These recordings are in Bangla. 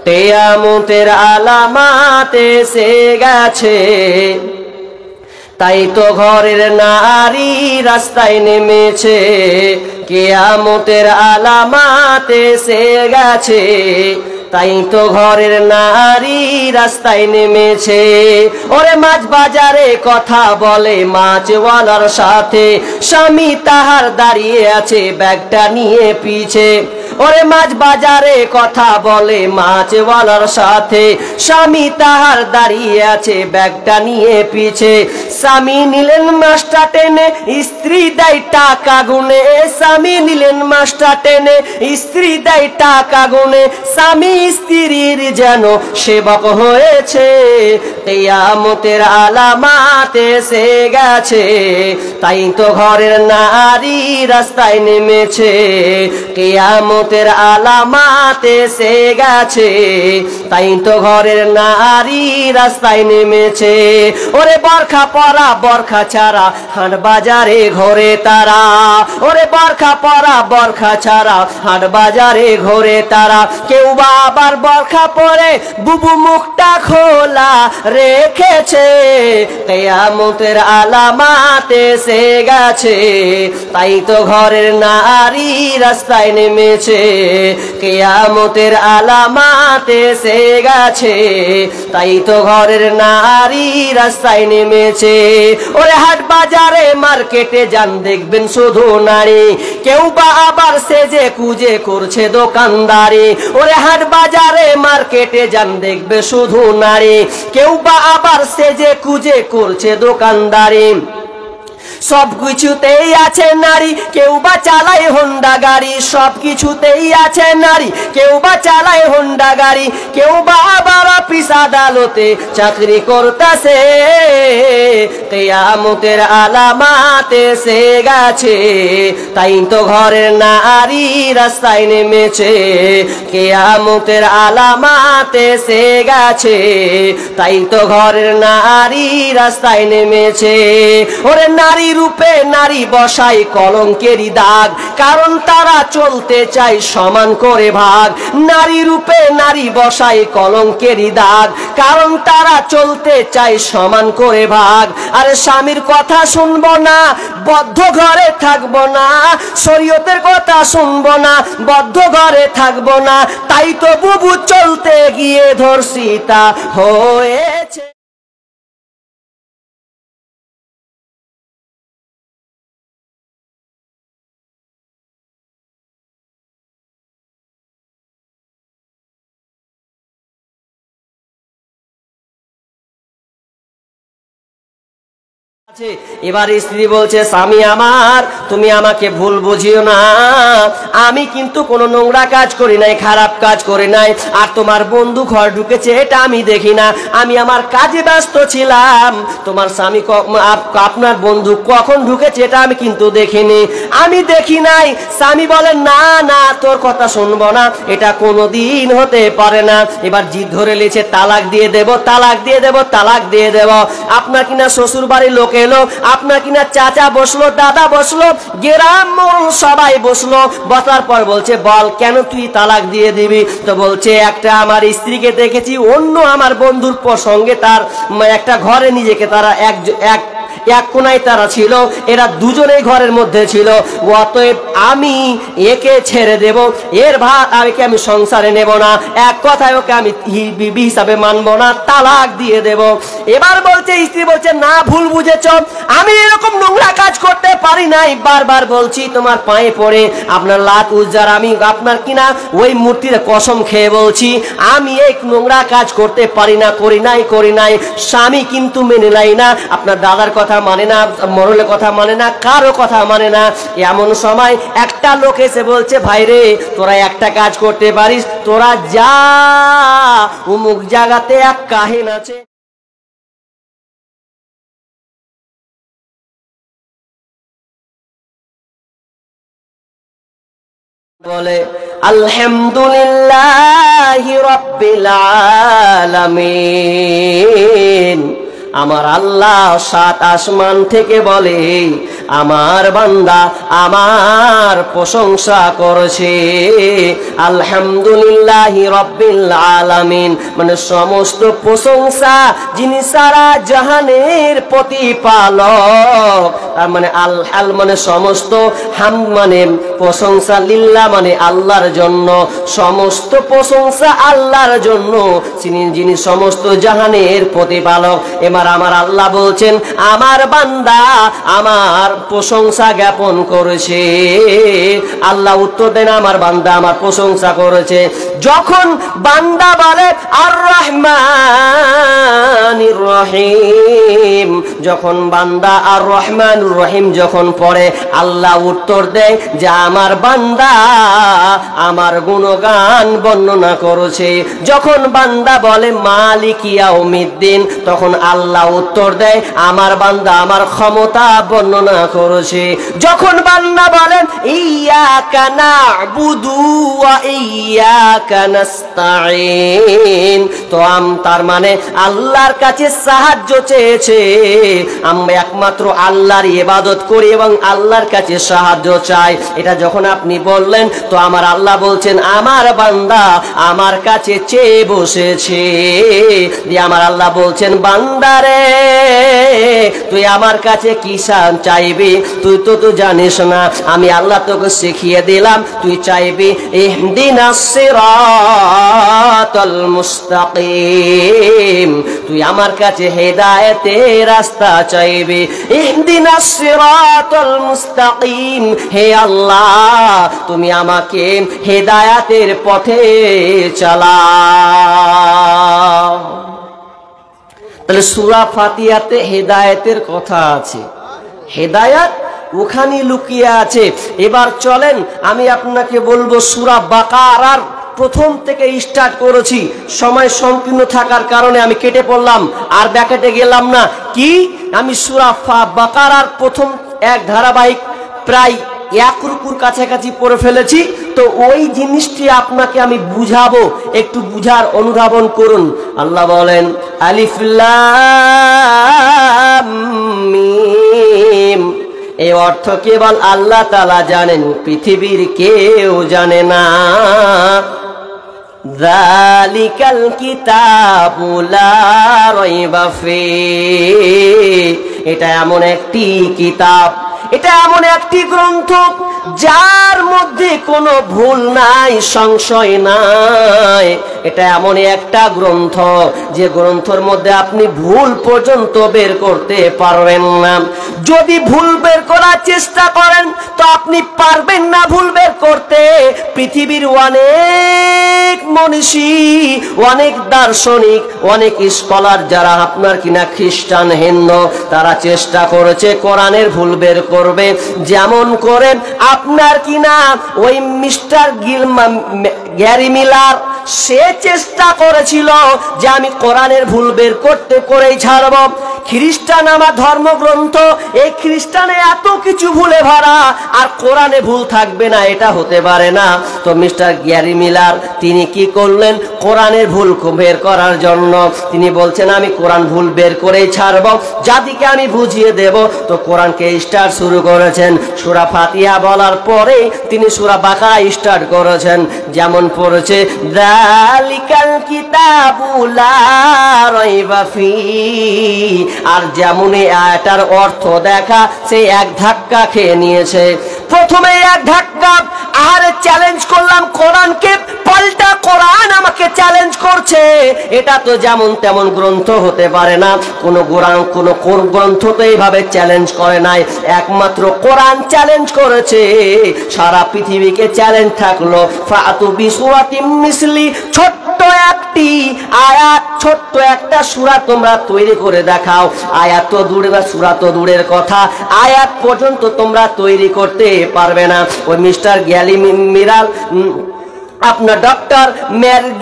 কিয়ামতের আলামাত এসে গেছে, তাই তো ঘরের নারী রাস্তায় নেমেছে। কিয়ামতের আলামাত এসে গেছে, তাই তো ঘরের নারী রাস্তায় নেমেছে। ওরে মাছ বাজারে কথা বলে মাছওয়ালার সাথে, স্বামী তাহার দাঁড়িয়ে আছে ব্যাগটা নিয়ে পিছে। ওরে মাছ বাজারে কথা বলে মাছওয়ালার সাথে, স্বামী তাহার দাঁড়িয়ে আছে ব্যাগটা নিয়ে পিছে। স্বামী নিলেন মাছটা টেনে, স্ত্রী দেয় টাকা গুনে। স্বামী নিলেন মাছটা টেনে, স্ত্রী দেয় টাকা গুনে। স্বামী স্ত্রীর যেন সেবক হয়েছে, কিয়ামতের আলামাত এসে গেছে, তাই তো ঘরের নারী রাস্তায় নেমেছে। কিয়ামতের আলামাত এসে গেছে, তাই তো ঘরের নারী রাস্তায় নেমেছে। ওরে বরখা পরা বরখা ছাড়া হাট বাজারে ঘোরে তারা। ওরে বরখা পরা বরখা ছাড়া হাট বাজারে ঘোরে তারা। কেউ বা আবার বরখা পরে বুবু মুখটা খোলা রেখেছে। কিয়ামতের আলামাত এসে গেছে, তাই তো ঘরের নারী রাস্তায় নেমেছে। কিয়ামতের আলামাত এসে গেছে, তাই তো ঘরের নারী রাস্তায় নেমেছে। ওরে হাট বাজারে মার্কেটে যান দেখবেন শুধু নারী, কেউ বা আবার সেজে কুজে করছে দোকানদারি। ওরে হাট বাজারে মার্কেটে যান দেখবে শুধু নারী, কেউ বা আবার সেজে কুজে করছে দোকানদারি। সব কিছুতেই আছে নারী, কেউ বা চালায় হোন্ডা গাড়ি। সব কিছুতেই আছে নারী, কেউ বা চালায় হোন্ডা গাড়ি। কেউ বা আবার অফিস আদালতে চাকরি করতেছে। কিয়ামতের আলামাত এসে গেছে, তাই তো ঘরের নারী রাস্তায় নেমেছে। কিয়ামতের আলামাত এসে গেছে, তাই তো ঘরের নারী রাস্তায় নেমেছে। ওরে নারী রূপে নারী বসাই কলঙ্কেরই দাগ, কারণ তারা চলতে চায় সমান করে ভাগ। নারী রূপে নারী বসাই কলঙ্কেরই দাগ, কারণ তারা চলতে চায় সমান করে ভাগ। আরে স্বামীর কথা শুনবো না, বদ্ধ ঘরে থাকবো না। শরীয়তের কথা শুনবো না, বদ্ধ ঘরে থাকবো না। তাই তো বুবু চলতে গিয়ে ধর্ষিতা হয়েছে। এবার স্ত্রী বলছে, স্বামী আমার, তুমি আমাকে ভুল বুঝিও না। আমি কিন্তু কোনো নোংরা কাজ করি নাই, খারাপ কাজ করি নাই। আর তোমার বন্ধু ঘর ঢুকেছে এটা আমি দেখি না, আমি আমার কাজে ব্যস্ত ছিলাম। তোমার স্বামী আপনার বন্ধু কখন ঢুকেছে এটা আমি কিন্তু দেখিনি, আমি দেখি নাই। স্বামী বলেন, না না, তোর কথা শুনবো না, এটা কোনোদিন হতে পারে না। এবার জিদ ধরে লিয়েছে, তালাক দিয়ে দেব, তালাক দিয়ে দেব, তালাক দিয়ে দেব। আপনার কিনা শ্বশুর বাড়ির লোক এলো, আপনার কিনা চাচা বসলো, দাদা বসলো, গ্রাম সবাই বসলো। বসার পর বলছে, বল কেন তুই তালাক দিয়ে দিবি? তো বলছে, একটা আমার স্ত্রীকে দেখেছি অন্য আমার বন্ধুর সঙ্গে তার একটা ঘরে নিজেকে তারা এক কোনায় তারা ছিল, এরা দুজনেই ঘরের মধ্যে ছিল। অতএব আমি একে ছেড়ে দেব, এর ভাত আমি সংসারে নেব না, এক কথায় ওকে আমি বিবি হিসাবে মানবো না, তালাক দিয়ে দেব। এবার বলছে, স্ত্রী বলছে, না ভুল বুঝেছ, আমি এরকম নোংরা কাজ করতে পারি নাই। বারবার বলছি তোমার পায়ে পড়ে, আপনার লাত উজ্জার, আমি আপনার কিনা ওই মূর্তির কসম খেয়ে বলছি, আমি এই নোংরা কাজ করতে পারি না, করি নাই। স্বামী কিন্তু মেনে নাই না, আপনার দাদার কথা মানে না, মরলের কথা মানে না, কারো কথা মানে না। এমন সময় একটা লোক এসে বলছে, ভাই রে, তোরা একটা কাজ করতে পারিস, তোরা যা অমুক জায়গাতে এক কাহিন আছে, বলে আলহামদুলিল্লাহি রাব্বিল আলামিন, আমার আল্লাহ সাত আসমান থেকে বলে আমার বান্দা আমার প্রশংসা করেছে আলহামদুলিল্লাহি রাব্বিল আলামিন, মানে সমস্ত প্রশংসা যিনি সারা জাহানের প্রতিপালক। তার মানে আল মানে সমস্ত, হাম মানে প্রশংসা, লিল্লাহ মানে আল্লাহর জন্য, সমস্ত প্রশংসা আল্লাহর জন্য যিনি সমস্ত জাহানের প্রতিপালক। এবার আমার আল্লাহ বলছেন আমার বান্দা আমার প্রশংসা জ্ঞাপন করেছে। আল্লাহ উত্তর দেন আমার বান্দা আমার প্রশংসা করেছে। যখন বান্দা বলে আর রহমানির রহিম, যখন বান্দা আর রহমানুর রহিম যখন পড়ে আল্লাহ উত্তর দেয় যে আমার বান্দা আমার গুণগান বর্ণনা করেছে। যখন বান্দা বলে মালিক ইয়াউমিদ্দিন, তখন আল্লাহ উত্তর দেয় আমার বান্দা আমার ক্ষমতা বর্ণনা করেছে। যখন বান্দা বলেন ইয়াকা না'বুদু ওয়া ইয়াকা নাস্তাঈন, তো তার মানে আল্লাহর কাছে সাহায্য চেয়েছে। আমরা একমাত্র আল্লাহর ইবাদত করি এবং আল্লাহর কাছে সাহায্য চাই। এটা যখন আপনি বললেন তো আমার আল্লাহ বলছেন আমার বান্দা আমার কাছে চেয়ে বসেছে। দিয়ে আমার আল্লাহ বলছেন বান্দারে তুই আমার কাছে কি চাইবি, তুই তো জানিস না, আমি আল্লাহ তোকে শিখিয়ে দিলাম। তুই চাইবি ইহদিনাস সিরাতাল মুস্তাকিম, তুই আমার কাছে হেদায়েতের রাস্তা চাইবি। ইহদিনাস সিরাতাল মুস্তাকিম, হে আল্লাহ তুমি আমাকে হেদায়েতের পথে চালাও। তাহলে সূরা ফাতিহাতে হেদায়েতের কথা আছে, হেদায়েত ওখানে লুকিয়ে আছে। এবার চলেন আমি আপনাকে বলবো সূরা বাকারার প্রথম থেকে স্টার্ট করেছি, সময় সংকীর্ণ থাকার কারণে আমি কেটে পড়লাম আর ব্যাকেটে গেলাম না। কি আমি সূরা বাকারার প্রথম এক ধারাবাহিক প্রায় এক রুকুর কাছাকাছি পড়ে ফেলেছি। তো ওই জিনিসটি আপনাকে আমি বুঝাবো, একটু বুঝার অনুধাবন করুন। আল্লাহ বলেন আলিফ লাম মিম, এই অর্থ কেবল আল্লাহ তাআলা জানেন, পৃথিবীর কেউ জানে না। যালিকাল কিতাবু লা রাইবা ফীহি, এটা এমন একটি কিতাব, এটা এমন একটি গ্রন্থ যার মধ্যে কোনো ভুল নাই, সংশয় নাই। এটা এমন একটা গ্রন্থ যে গ্রন্থের মধ্যে আপনি ভুল পর্যন্ত বের করতে পারবেন না। যদি ভুল বের করার চেষ্টা করেন তো আপনি পারবেন না ভুল বের করতে। পৃথিবীর অনেক মনীষী, অনেক দার্শনিক, অনেক স্কলার যারা আপনার কিনা খ্রিস্টান, হিন্দু, তারা চেষ্টা করেছে কোরআনের ভুল বের করবে। যেমন করে আপনার কিনা ওই মিস্টার গ্যারি মিলার, সে চেষ্টা করেছিল যে আমি কোরআনের ভুল বের করতে করেই ছাড়ব। খ্রিস্টান আমার ধর্মগ্রন্থ, এই খ্রিস্টানে এত কিছু ভুলে ভরা আর কোরআনে ভুল থাকবে না, এটা হতে পারে না। তো মিস্টার গ্যারি মিলার তিনি কি করলেন, কোরআনের ভুল বের করার জন্য তিনি বলছেন আমি কোরআন ভুল বের করেই ছাড়ব, জাতিকে আমি বুঝিয়ে দেব। তো কোরআনকে স্টার্ট শুরু করেছেন, সূরা ফাতিহা বলার পরে তিনি সূরা বাকারা স্টার্ট করেছেন। যেমন পড়েছে যালিকাল কিতাবু লা রাইবা ফীহি, আর যেমন এই আয়াটার অর্থ দেখা সে এক ধাক্কা খেয়ে নিয়েছে। প্রথমে এক ধাক্কা আরে চ্যালেঞ্জ করলাম কোরআনকে, পাল্টা কোরআন আমাকে চ্যালেঞ্জ করছে। এটা তো যেমন তেমন গ্রন্থ হতে পারে না, কোন গ্রন্থ তো এইভাবে চ্যালেঞ্জ করে নাই, একমাত্র কোরআন চ্যালেঞ্জ করেছে। সারা পৃথিবীকে চ্যালেঞ্জ থাকলো ফাতু বিসূরাতিম মিসলি, ছোট্ট একটি আয়াত, ছোট্ট একটা সূরা তোমরা তৈরি করে দেখাও। আয়াত তো দূরে বা সূরা তো দূরের কথা, আয়াত পর্যন্ত তোমরা তৈরি করতে পারবে না। ওই মিস্টার গ্যালি মিলার, আপনার ডক্টর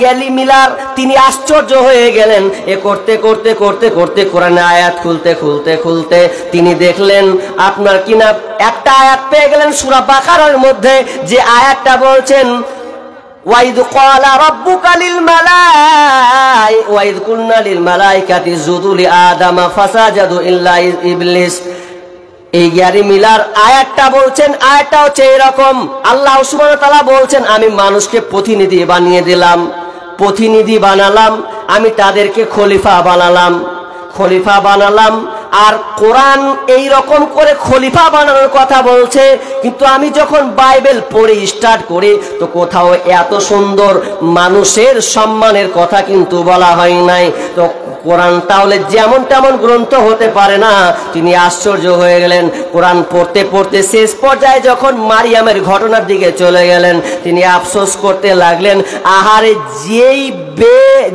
গ্যালি মিলার, তিনি আশ্চর্য হয়ে গেলেন। এ করতে করতে করতে করতে কোরআনে আয়াত খুলতে খুলতে খুলতে তিনি দেখলেন আপনার কিনা একটা আয়াত পেয়ে গেলেন সূরা বাকারার মধ্যে, যে আয়াতটা বলছেন ওয়াইদ ক্বালা রাব্বুকা লিল ওয়াইদ কুলনা লিল মালাইকাতি ইসজুদু লি আদামা ফাসাজাদু ইল্লা ইবলিস। এই জ্ঞানী মিলার আয়াতটা বলছেন, আয়াতটা হচ্ছে এরকম, আল্লাহ সুবহানাহু ওয়া তাআলা বলছেন আমি মানুষকে প্রতিনিধি বানিয়ে দিলাম, প্রতিনিধি বানালাম, আমি তাদেরকে খলিফা বানালাম। আর কোরআন এই রকম করে খলিফা বানানোর কথা বলছে, কিন্তু আমি যখন বাইবেল পড়ে স্টার্ট করি তো কোথাও এত সুন্দর মানুষের সম্মানের কথা কিন্তু বলা হয় নাই। তো কোরআন তাহলে যেমন তেমন গ্রন্থ হতে পারে না। তিনি আশ্চর্য হয়ে গেলেন। কোরআন পড়তে পড়তে শেষ পর্যায়ে যখন মারিয়ামের ঘটনার দিকে চলে গেলেন, তিনি আফসোস করতে লাগলেন, আহারে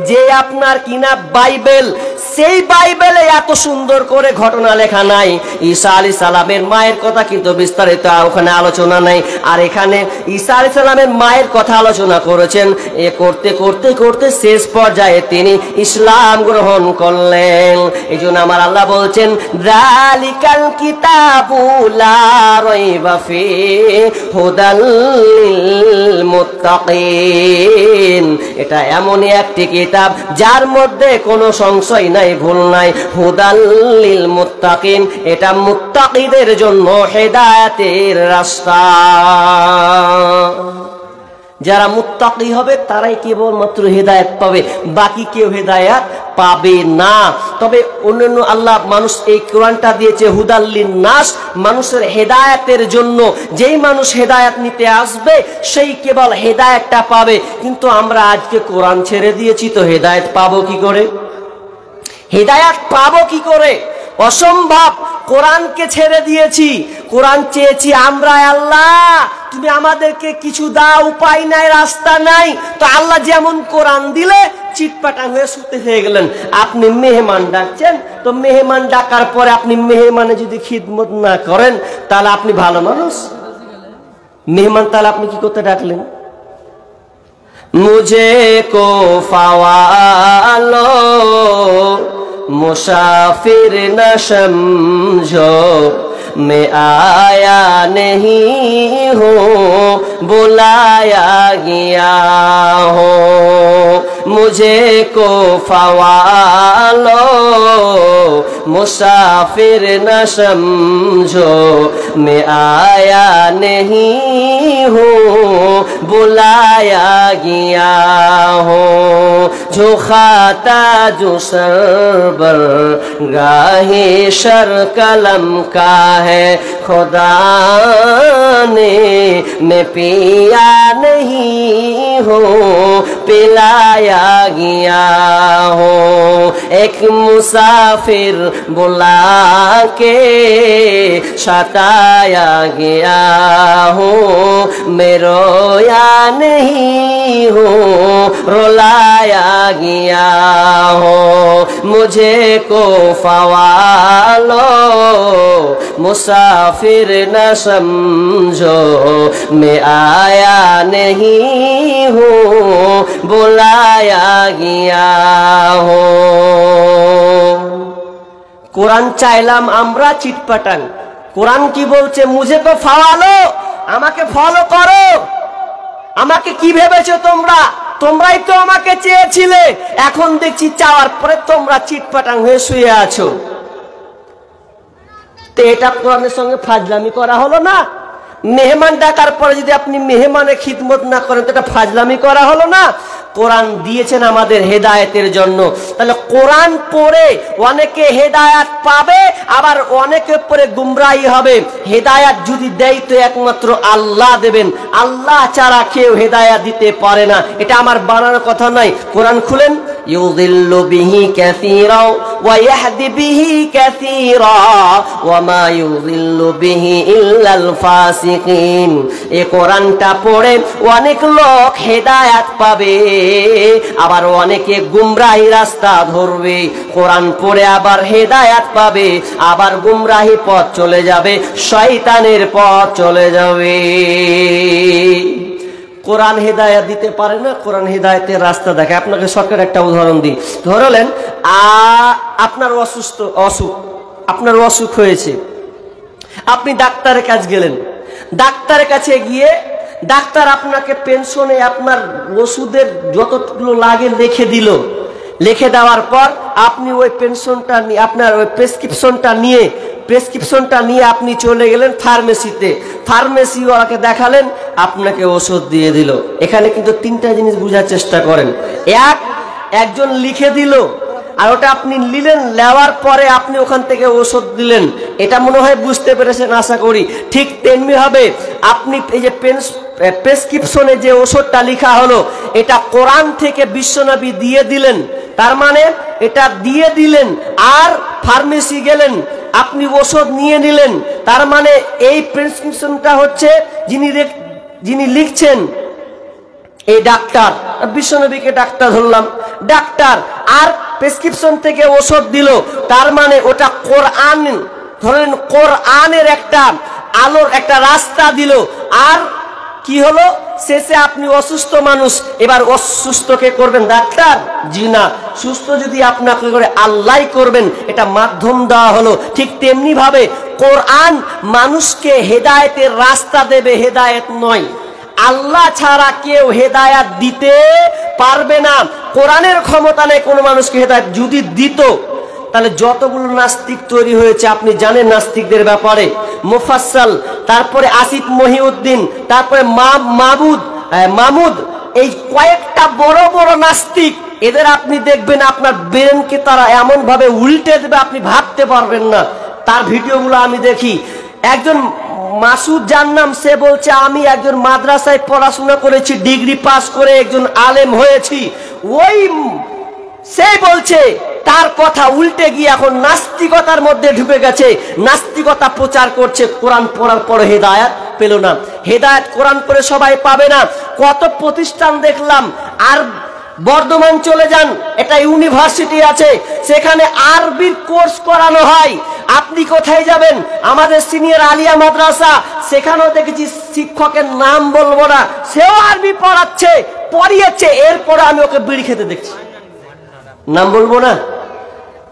যে আপনার কিনা বাইবেল, সেই বাইবেলে এত সুন্দর করে ঘটনা লেখা নাই। ঈসা আলাইহিস সালামের মায়ের কথা কিন্তু বিস্তারিত ওখানে আলোচনা নাই, আর এখানে ঈসা আলাইহিস সালামের মায়ের কথা আলোচনা করেছেন। এ করতে করতে করতে শেষ পর্যায়ে তিনি ইসলাম গ্রহণ করলেন। এই জন্য আমার আল্লাহ বলছেন, যালিকাল কিতাবু লা রাইবা ফিহি হুদাল লিল মুত্তাকিন। এটা এমনই একটি কিতাব যার মধ্যে কোনো সংশয় নাই, ভুল নাই। হুদাল লিল মুত্তাকিন, এটা মুত্তাকিদের জন্য হেদায়েতের রাস্তা। যারা মুত্তাকি হবে তারাই কেবলমাত্র হেদায়েত পাবে, বাকি কেউ হেদায়েত পাবে না। তবে অন্যান্য আল্লাহ মানুষ এই কোরআনটা দিয়েছে হুদাল লিন নাস, মানুষের হেদায়েতের জন্য। যেই মানুষ হেদায়েত নিতে আসবে সেই কেবল হেদায়েতটা পাবে। কিন্তু আমরা আজকে কোরআন ছেড়ে দিয়েছি, তো হেদায়েত পাবো কি করে? হেদায়েত পাবো কি করে? অসম্ভব। কোরআনকে ছেড়ে দিয়েছি, কোরআন চেয়েছি আমরা, আল্লাহ তুমি আমাদেরকে কিছু দাও, উপায় নাই, রাস্তা নাই। তো আল্লাহ যেমন কোরআন দিলে চিটপাটাং হয়ে শুতে হয়ে গেলেন। আপনি মেহমান ডাকছেন, তো মেহমান ডাকার পরে আপনি মেহমানে যদি খিদমত না করেন তাহলে আপনি ভালো মানুষ? মেহমান তাহলে আপনি কি করতে ডাকলেন? মুঝে কো ফাওয়ালো मुसाफिर न समझो, मैं आया नहीं हूँ बुलाया गया हूँ। मुझे को फवालो मुसाफिर न समझो, मैं आया नहीं हूँ बुलाया गया हूँ। जो खाता जो सरबर गाहे शर कलम का है, खुदा ने मैं पिया नहीं हूँ पिलाया गया हूँ। एक मुसाफिर बुला के सताया गया हूँ, मैं रोया नहीं हूँ रुलाया गया हूँ। मुझे को फवालो मुसाफिर न समझो, मैं आया नहीं हूँ बुलाया गया हूँ। কোরআন চাইলাম আমরা চিটপাটাং। কোরআন কি বলছে? মুঝে কো ফাওয়ালো, আমাকে ফলো করো। আমাকে কি ভেবেছো তোমরা? তোমরাই তো আমাকে চেয়েছিলে, এখন দেখছি চাওয়ার পরে তোমরা চিটপাটাং হয়ে শুয়ে আছো। তো এটা কোরআনের সঙ্গে ফাজলামি করা হলো না? মেহমান ডাকার পরে যদি আপনি মেহমানের খিদমত না করেন তো এটা ফাজলামি করা হলো না? কোরআন দিয়েছেন আমাদের হেদায়েতের জন্য। তাহলে কোরআন পড়ে অনেকে হেদায়েত পাবে, আবার অনেকে পড়ে গুমরাহি হবে। হেদায়েত যদি দেয় তো একমাত্র আল্লাহ দেবেন, আল্লাহ ছাড়া কেউ হেদায়েত দিতে পারে না। এটা আমার বানানোর কথা নয়। কোরআন খুলেন, ইউযিল্লু বিহি কাসীরা ওয়া ইয়াহদি বিহি কাসীরা ওয়া মা ইউযিল্লু বিহি ইল্লাল ফাসিকিন। এই কোরআনটা পড়ে অনেক লোক হেদায়েত পাবে, আবার অনেকে গুমরাহি রাস্তা ধরবে। কোরআন পড়ে আবার হেদায়েত পাবে, আবার গুমরাহি পথ চলে যাবে, শয়তানের পথ চলে যাবে। কোরআন হেদায়েত দিতে পারে না, কোরআন হেদায়েতের রাস্তা দেখে। আপনাকে সরকার একটা উদাহরণ দিই। ধরলেন আপনার আপনার অসুখ হয়েছে, আপনি ডাক্তারের কাছে গেলেন। ডাক্তারের কাছে গিয়ে ডাক্তার আপনাকে পেনশনে আপনার ওষুধের যতগুলো লাগে লিখে দিল। লিখে দেওয়ার পর আপনি ওই পেনশনটা নিয়ে আপনার ওই প্রেসক্রিপশনটা নিয়ে আপনি চলে গেলেন ফার্মেসিতে, ফার্মেসিওয়ালাকে দেখালেন, আপনাকে ওষুধ দিয়ে দিল। এখানে কিন্তু তিনটা জিনিস বোঝার চেষ্টা করেন। একজন লিখে দিল, আর ওটা আপনি নিলেন, নেওয়ার পরে আপনি ওখান থেকে ওষুধ দিলেন। এটা মনে হয় বুঝতে পেরেছেন আশা করি। ঠিক তেমনি হবে আপনি এই যে প্রেসক্রিপশনে যে ওষুধটা লেখা হলো, এটা কোরআন থেকে বিশ্বনবী দিয়ে দিলেন। তার মানে এটা দিয়ে দিলেন আর ফার্মেসি গেলেন, আপনি ওষুধ নিয়ে নিলেন। তার মানে এই প্রেসক্রিপশনটা হচ্ছে যিনি লিখছেন এই ডাক্তার, বিশ্বনবীকে ডাক্তার ধরলাম, ডাক্তার, আর প্রেসক্রিপশন থেকে ওষুধ দিল। তার মানে ওটা কোরআন, ধরেন কোরআনের একটা আলোর একটা রাস্তা দিল। আর কি হলো, শেষে আপনি অসুস্থ মানুষ, এবার অসুস্থকে করবেন ডাক্তার? জি না, সুস্থ যদি আপনাকে করে আল্লাহ করবেন, এটা মাধ্যম দেওয়া হলো। ঠিক তেমনি ভাবে কোরআন মানুষকে হেদায়েতের রাস্তা দেবে, হেদায়েত নয়। আল্লাহ ছাড়া কেউ হেদায়েত দিতে পারবে না। কোরআনের ক্ষমতা নেই কোনো মানুষকে হেদায়েত। যদি দিত তাহলে যতগুলো নাস্তিক তৈরি হয়েছে আপনি জানেন নাস্তিকদের ব্যাপারে, মুফাসসাল, তারপরে আসিফ মহিউদ্দিন, তারপরে মামুদ, এই কয়েকটা বড় বড় নাস্তিক, এদের আপনি দেখবেন আপনার ব্রেনকে তারা এমন ভাবে উল্টে দেবে আপনি ভাবতে পারবেন না। তার ভিডিওগুলো আমি দেখি। একজন মাসুদ জান্নাম, সে বলছে আমি একজন মাদ্রাসায় পড়াশোনা করেছি, ডিগ্রি পাস করে একজন আলেম হয়েছি। সে বলছে তার কথা উল্টে গিয়ে এখন নাস্তিকতার মধ্যে ঢুকে গেছে, নাস্তিকতা প্রচার করছে। কোরআন পড়ার পরে হেদায়েত পেল না। হেদায়েত কোরআন পড়ে সবাই পাবে না। কত প্রতিষ্ঠান দেখলাম। আর বর্ধমান চলে যান, এটা ইউনিভার্সিটি আছে, সেখানে আরবির কোর্স করানো হয়। আপনি কোথায় যাবেন? আমাদের সিনিয়র আলিয়া মাদ্রাসা, সেখানেও দেখেছি শিক্ষকের নাম বলবো না, সেও আরবি পড়িয়েছে। এরপরে আমি ওকে বিড়ি খেতে দেখছি, নাম বলবো না।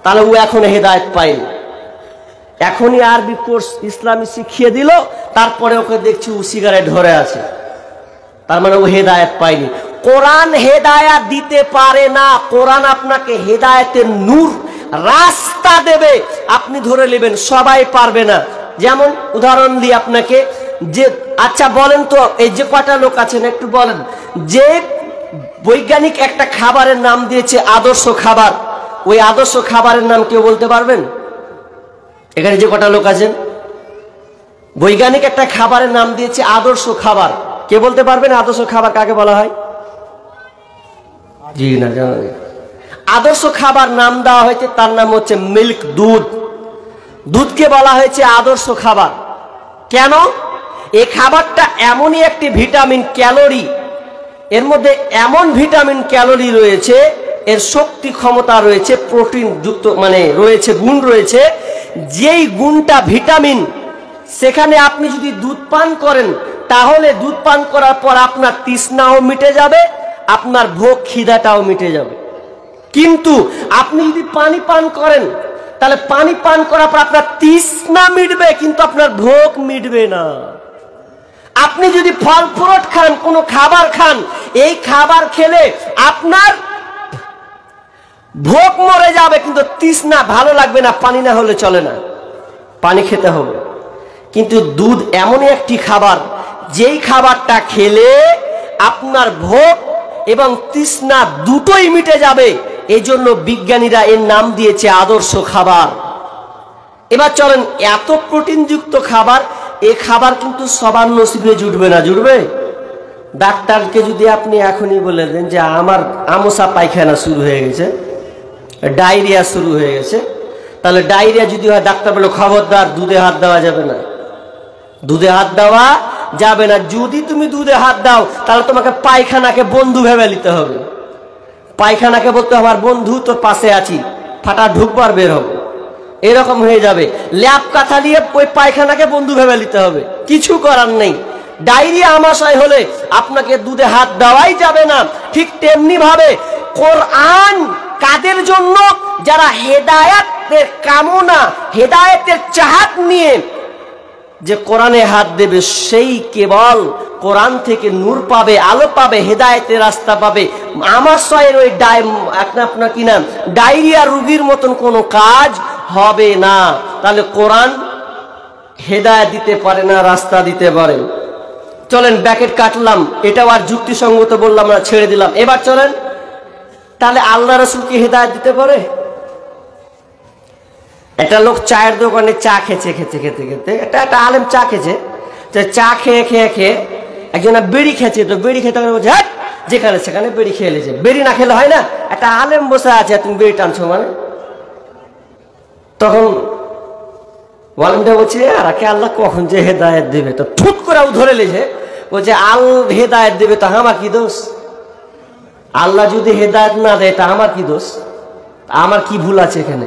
তাহলে ও এখন হেদায়েত পায়নি। এখনই আরবি কোর্স ইসলামী শিখিয়ে দিল, তারপরে ওকে দেখছি ও সিগারেট ধরে আছে। তার মানে ও হেদায়েত পায়নি। কোরআন হেদায়েত দিতে পারে না। কোরআন আপনাকে হেদায়েতের নূর রাস্তা দেবে, আপনি ধরে নেবেন, সবাই পারবে না। যেমন উদাহরণ দিই আপনাকে, যে আচ্ছা বলেন তো, এই যে কটা লোক আছেন একটু বলেন, যে বৈজ্ঞানিক একটা খাবারের নাম দিয়েছে আদর্শ খাবার, ওই আদর্শ খাবারের নাম কেউ বলতে পারবেন? এখানে যে কটা লোক আছেন, বৈজ্ঞানিক একটা খাবারের নাম দিয়েছে আদর্শ খাবার, কে বলতে পারবেন আদর্শ খাবার কাকে বলা হয়? জি না, জানা নেই। আদর্শ খাবার নাম দেওয়া হয়েছে, তার নাম হচ্ছে মিল্ক, দুধকে বলা হয়েছে আদর্শ খাবার। কেন? এই খাবারটা এমনই একটি ভিটামিন, ক্যালোরি, এর মধ্যে এমন ভিটামিন ক্যালোরি রয়েছে, এর শক্তি ক্ষমতা রয়েছে, প্রোটিন যুক্ত মানে রয়েছে, গুণ রয়েছে, যেই গুণটা ভিটামিন, সেখানে আপনি যদি দুধ পান করেন, তাহলে দুধ পান করার পর আপনার তৃষ্ণাও মিটে যাবে, আপনার ভোগ খিদাটাও মিটে যাবে। কিন্তু আপনি যদি পানি পান করেন, তাহলে পানি পান করার পর আপনার তৃষ্ণা মিটবে, কিন্তু আপনার ভোগ মিটবে না। আপনি যদি ফল ফ্রুট খান, কোনো খাবার খান, এই খাবার খেলে আপনার ভোগ মরে যাবে, কিন্তু তৃষ্ণা ভালো লাগবে না। পানি না হলে চলে না, পানি খেতে হবে। কিন্তু দুধ এমনই একটি খাবার, যেই খাবারটা খেলে আপনার ভোগ এবং তৃষ্ণা দুটোই মিটে যাবে। এই জন্য বিজ্ঞানীরা এর নাম দিয়েছে আদর্শ খাবার। এবার চলেন, এত প্রোটিনযুক্ত খাবার, এই খাবার কিন্তু সবার নসিবে জুটবে না। জুটবে? ডাক্তারকে যদি আপনি এখনই বলে দেন যে আমার আমসা পায়খানা শুরু হয়ে গেছে, ডায়রিয়া শুরু হয়ে গেছে, তাহলে ডায়রিয়া যদি হয়, ডাক্তার বলে খবরদার দুধে হাত দেওয়া যাবে না, দুধে হাত দেওয়া যাবে না। যদি তুমি দুধে হাত দাও, তাহলে তোমাকে পায়খানাকে বন্ধু ভেবে নিতে হবে। পায়খানাকে বলতে আমার বন্ধু, তোর পাশে আছি, ফাটা ঢুকবার বের হবে, এরকম হয়ে যাবে। ল্যাপ কাঁথা নিয়ে ওই পায়খানাকে বন্ধু ভেবে নিতে হবে, কিছু করার নেই। ডায়রিয়া আমাশয় হলে আপনাকে দুধে হাত দেওয়াই যাবে না। ঠিক তেমনি ভাবে কোরআন কাদের জন্য? যারা হেদায়েতের কামনা, হেদায়েতের চাহাত নিয়ে যে কোরআনে হাত দেবে সেই কেবল কোরআন থেকে নূর পাবে, আলো পাবে, হেদায়েতের রাস্তা পাবে। আমার সয়ের ওই আপনার কি নাম ডায়রিয়া রোগীর মতন কোনো কাজ হবে না। তাহলে কোরআন হেদায়েত দিতে পারে না, রাস্তা দিতে পারে। চলেন ব্যাকেট কাটলাম, এটাও আর যুক্তিসঙ্গত বললাম না, ছেড়ে দিলাম। এবার চলেন, তাহলে আল্লাহ রাসূল কি হেদায়েত দিতে পারে? একটা লোক চায়ের দোকানে চা খেতে একটা আলেম চা খেয়েছে, চা খেয়ে একজন বিড়ি খেয়েছে, তো বিড়ি খেতে বলছে হ্যাঁ যেখানে সেখানে বিড়ি খেয়ে নিয়েছে। বিড়ি না খেলে হয় না? একটা আলেম বসে আছে, তুমি বিড়ি টানছো মানে? তখন আলেমটা বলছে আর কে আল্লাহ কখন যে হেদায়েত দেবে, তো ঠুট করে ধরে লেছে, বলছে হেদায়েত দেবে তা আমার কি দোষ? আল্লাহ যদি হেদায়েত না দেয় তা আমার কি দোষ? আমার কি ভুল আছে এখানে?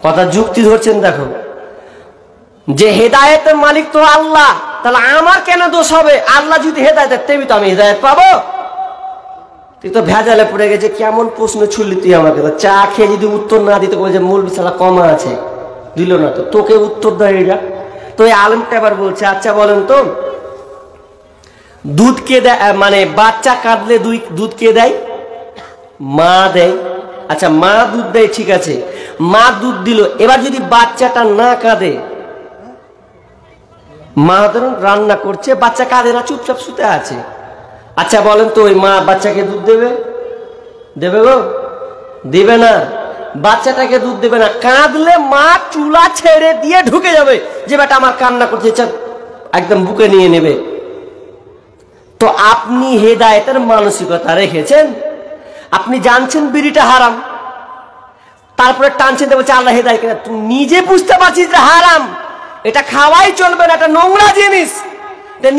কথা যুক্তি ধরছেন? দেখো, যে হেদায়েতের মালিক তো আল্লাহ, তাহলে আমার কেন দোষ হবে? আল্লাহ যদি হেদায়েত দেয় তেমনি তো আমি হেদায়েত পাবো। তুই তো ভেজালে পড়ে গেছে, কেমন প্রশ্ন ছুড়লি তুই আমাকে? চা খেয়ে যদি উত্তর না দিতে বলছে মূল বিশালা কমা আছে, দিল না, তো তোকে উত্তর দেয় এটা। তো এই আলেমটা এবার বলছে আচ্ছা বলেন তো, দুধ কে দেয়? মানে বাচ্চা কাঁদলে দুধ কে দেয়? মা দেয়। আচ্ছা মা দুধ দেয়, ঠিক আছে, মা দুধ দিল। এবার যদি বাচ্চাটা না কাঁদে, মা ধরুন রান্না করছে, বাচ্চা কাঁদে না, চুপচাপ শুতে আছে, আচ্ছা বলেন তো ওই মা বাচ্চাকে দুধ দেবে? দেবে গো? দেবে না। বাচ্চাটাকে দুধ দেবে না। কাঁদলে মা চুলা ছেড়ে দিয়ে ঢুকে যাবে যে বেটা আমার কান্না করছে, একদম বুকে নিয়ে নেবে। তো আপনি হেদায়েতের মানসিকতা রেখেছেন, আপনি জানছেন বিড়িটা হারাম, তারপরে টানছেন বলছে আল্লাহ হেদায়েত কিনা। তুমি নিজে বুঝতে পারছিস যে হারাম, এটা খাওয়াই চলবে না, এটা নোংরা জিনিস,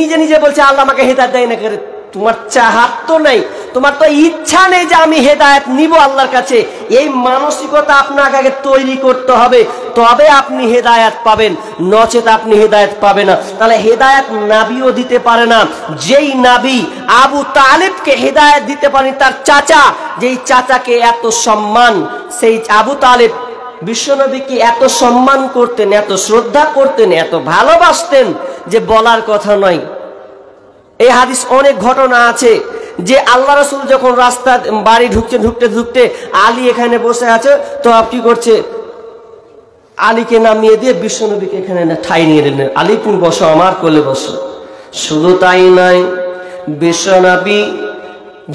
নিজে নিজে বলছে আল্লাহ আমাকে হেদায়েত দেয় না করে। তোমার চাহাত তো নেই, তোমার তো ইচ্ছা নেই যে আমি হেদায়েত নিব আল্লাহর কাছে। এই মানসিকতা আপনাকে আগে তৈরি করতে হবে, তবে আপনি হেদায়েত পাবেন, নচেত আপনি হেদায়েত পাবেন না। তাহলে হেদায়েত নবীও দিতে পারে না। যেই নবী আবু তালেবকে হেদায়েত দিতে পারেন, তার চাচা, যেই চাচাকে এত সম্মান, সেই আবু তালেব বিশ্বনবীকে এত সম্মান করতেন, এত শ্রদ্ধা করতেন, এত ভালোবাসতেন যে বলার কথা নয়। এই হাদিস অনেক ঘটনা আছে যে আল্লাহ রাসূল যখন রাস্তা বাড়ি ঢুকতে আলী এখানে বসে আছে, তো কি করছে, আলীকে নামিয়ে দিয়ে বিশ্বনবীকে এখানে ঠাই নিয়ে নিলেন, আলী তুমি বসো, আমার কোলে বসো। শুধু তাই নয়, বিশ্বনবী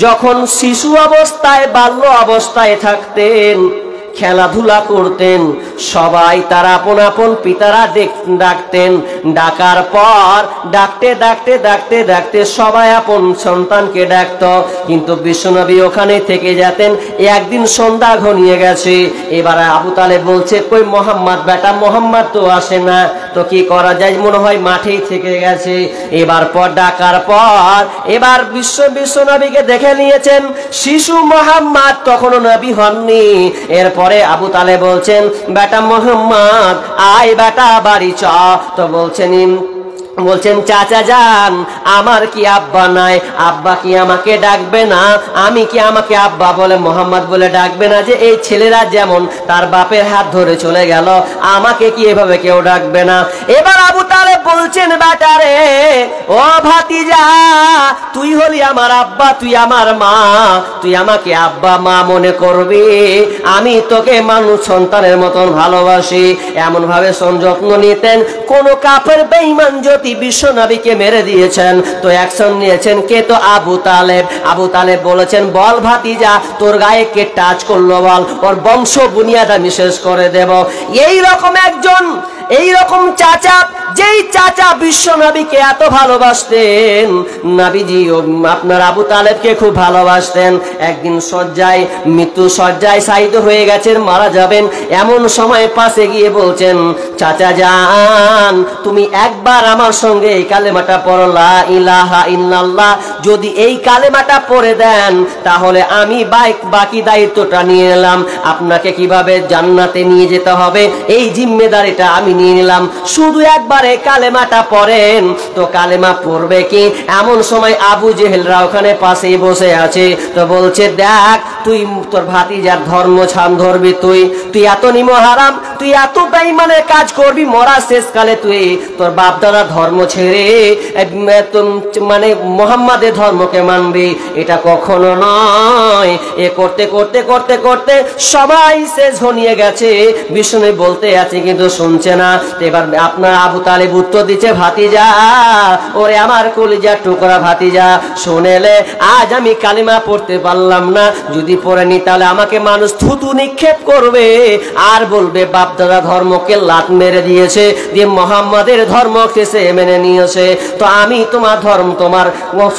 যখন শিশু অবস্থায়, বাল্য অবস্থায় থাকতেন, খেলাধুলা করতেন, সবাই তার আপন আপন পিতারা ডাকতেন। ডাকার পর ডাকতে সবাই আপন সন্তানকে ডাকত, কিন্তু বিশ্বনবী ওখানে থেকে যেতেন। একদিন সন্ধ্যা ঘনিয়ে গেছে, এবার আবু তালেব বলছে কই মোহাম্মদ, বেটা মোহাম্মদ তো আসে না, তো কি করা যায়, মনে হয় মাঠেই থেকে গেছে। এবার পর ডাকার পর এবার বিশ্বনবীকে দেখে নিয়েছেন শিশু মোহাম্মদ, তখনও নবী হননি। এরপরে আবু তালেব বলছেন বেটা মোহাম্মদ আয় বেটা বাড়ি চ। তো বলছেন চাচা যান, আমার কি আব্বা নাই? আব্বা কি আমাকে ডাকবে না? আমি কি আমাকে আব্বা বলে মোহাম্মদ বলে ডাকবে না? যে এই ছেলেরা যেমন তার বাপের হাত ধরে চলে গেল, আমাকে কি এভাবে কেউ ডাকবে না? এবার আবু তালেব বলছেন বেটা রে, ও ভাতিজা, তুই হলি আমার আব্বা, তুই আমার মা, তুই আমাকে আব্বা মা মনে করবি, আমি তোকে মানুষ সন্তানের মতন ভালোবাসি। এমন ভাবে যত্ন নিতেন। কোন কাফের বেঈমান বিশ্বনবীকে মেরে দিয়েছেন, তো অ্যাকশন নিয়েছেন কে? তো আবু তালেব। আবু তালেব বলেছেন বল ভাতিজা, তোর গায়ে কে টাচ করলো বল, ওর বংশ বুনিয়াদ আমি শেষ করে দেব। এইরকম চাচা, যেই চাচা বিশ্বনবীকে এত ভালোবাসতেন, নবীজি আপনার আবু তালেবকে খুব ভালোবাসতেন। একদিন মৃত্যু শয্যায় শায়িত হয়ে গেছেন, মারা যাবেন, এমন সময় পাশে গিয়ে বলছেন চাচা যান, তুমি একবার আমার সঙ্গে এই কালেমাটা পড়ো, লা ইলাহা ইল্লাল্লাহ। যদি এই কালেমাটা পড়ে দেন তাহলে আমি বাকি দায়িত্বটা নিয়ে নিলাম, আপনাকে কিভাবে জান্নাতে নিয়ে যেতে হবে এই জিম্মেদারিটা আমি নিয়ে নিলাম। শুধু একবার এবারে কালেমাটা পড়েন। তো কালেমা পড়বে কি, এমন সময় আবু জেহেলরা ওখানে পাশেই বসে আছে। তো বলছে, দেখ তুই তোর ভাতিজার ধর্ম ছান ধরবি, তুই এত নিমহারাম, তুই এত বেঈমানের কাজ করবি, মরা শেষকালে তুই তোর বাপ দাদা ধর্ম ছেড়ে মানে মুহাম্মাদের ধর্মকে মানবি, এটা কখনো নয়। এ করতে করতে করতে করতে সবাই শেষ হনিয়ে গেছে, বিষ্ণু বলতে আছে কিন্তু শুনছে না। এবার আপনার আবু তালেব উত্তর দিচ্ছে, ভাতিজা, ওরে আমার কলিজার টুকরা ভাতিজা, শুনেলে আজ আমি কালিমা পড়তে পারলাম না, যদি পড়ে নি তাহলে আমাকে মানুষ থুতু নিক্ষেপ করবে আর বলবে বাপ দাদা ধর্মকে লাত মেরে দিয়েছে, দিয়ে মুহাম্মাদের ধর্মকে সে মেনে নিয়েছে। তো আমি তোমার ধর্ম, তোমার